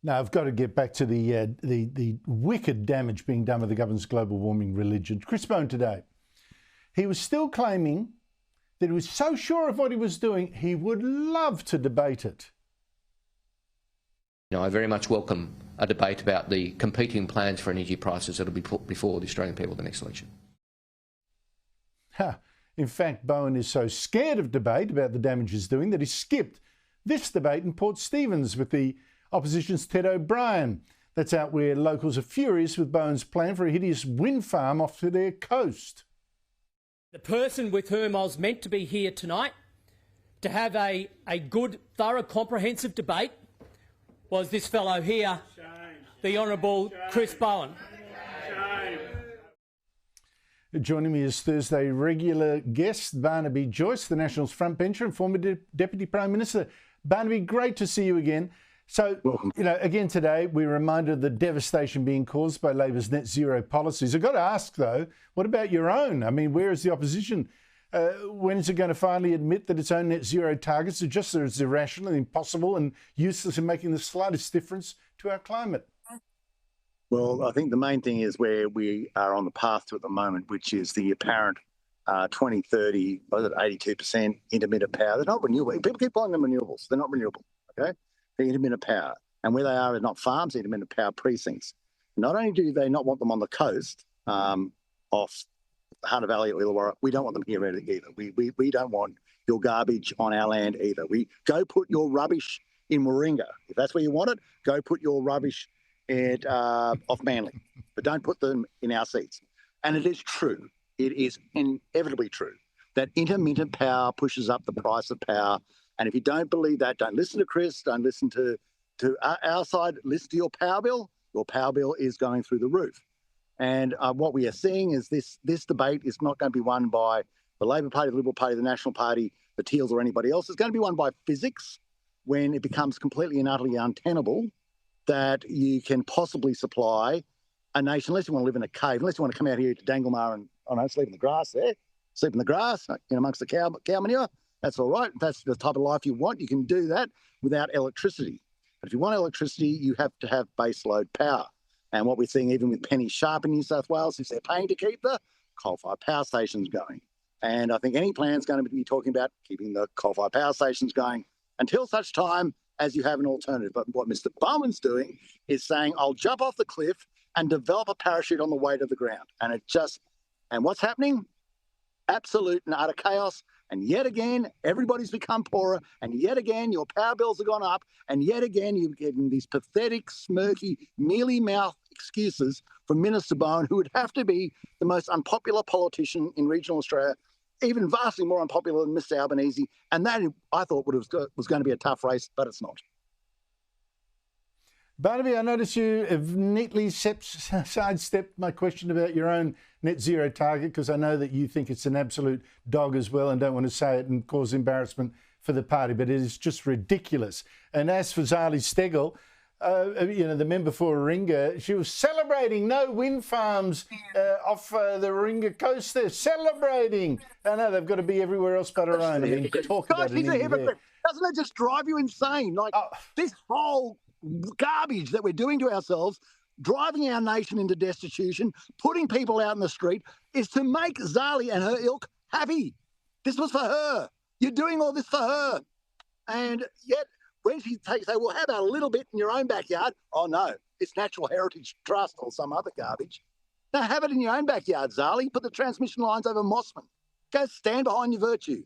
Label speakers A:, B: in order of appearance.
A: Now, I've got to get back to the wicked damage being done with the government's global warming religion. Chris Bowen today, he was still claiming that he was so sure of what he was doing, he would love to debate it.
B: I very much welcome a debate about the competing plans for energy prices that will be put before the Australian people at the next election.
A: In fact, Bowen is so scared of debate about the damage he's doing that he skipped this debate in Port Stephens with the opposition's Ted O'Brien. That's out where locals are furious with Bowen's plan for a hideous wind farm off to their coast.
C: The person with whom I was meant to be here tonight to have a good, thorough, comprehensive debate was this fellow here, the Honourable Chris Bowen.
A: Joining me is Thursday regular guest Barnaby Joyce, the Nationals frontbencher and former Deputy Prime Minister. Barnaby, great to see you again. So, again today, we're reminded of the devastation being caused by Labor's net zero policies. I've got to ask, though, what about your own? I mean, where is the opposition? When is it going to finally admit that its own net zero targets are just as irrational and impossible and useless in making the slightest difference to our climate?
D: Well, I think the main thing is where we are on the path to at the moment, which is the apparent 2030, 82% intermittent power. They're not renewable. People keep calling them renewables. They're not renewable, okay? They're intermittent power. And where they are is not farms, intermittent power precincts. Not only do they not want them on the coast off Hunter Valley or Illawarra, we don't want them here either. We don't want your garbage on our land either. We go put your rubbish in Warringah. If that's where you want it, go put your rubbish off Manly. But don't put them in our seats. And it is true. It is inevitably true that intermittent power pushes up the price of power. And if you don't believe that, don't listen to Chris, don't listen to our side, listen to your power bill. Your power bill is going through the roof. And what we are seeing is this debate is not going to be won by the Labor Party, the Liberal Party, the National Party, the Teals or anybody else. It's going to be won by physics when it becomes completely and utterly untenable that you can possibly supply a nation, unless you want to live in a cave, unless you want to come out here to Danglemar and sleep in the grass there, sleep in the grass in amongst the cow manure. That's all right. If that's the type of life you want, you can do that without electricity. But if you want electricity, you have to have baseload power. And what we're seeing even with Penny Sharp in New South Wales is they're paying to keep the coal-fired power stations going. And I think any plan is going to be talking about keeping the coal-fired power stations going until such time as you have an alternative. But what Mr. Bowen's doing is saying, I'll jump off the cliff and develop a parachute on the way to the ground. And what's happening? Absolute and utter chaos. And yet again, everybody's become poorer. And yet again, your power bills have gone up. And yet again, you're getting these pathetic, smirky, mealy-mouthed excuses from Minister Bowen, who would have to be the most unpopular politician in regional Australia, even vastly more unpopular than Mr. Albanese. And that, I thought, was going to be a tough race, but it's not.
A: Barnaby, I notice you have neatly sidestepped my question about your own net zero target, because I know that you think it's an absolute dog as well and don't want to say it and cause embarrassment for the party, but it is just ridiculous. And as for Zali Steggall, the member for Warringah, she was celebrating no wind farms off the Warringah coast there, celebrating. I know they've got to be everywhere else but around. I mean, talk about it.
D: Doesn't it just drive you insane? Like this whole garbage that we're doing to ourselves, driving our nation into destitution, putting people out in the street, is to make Zali and her ilk happy. This was for her. You're doing all this for her. And yet, when she say, well, how about a little bit in your own backyard? Oh, no, it's Natural Heritage Trust or some other garbage. Now, have it in your own backyard, Zali. Put the transmission lines over Mossman. Go stand behind your virtue.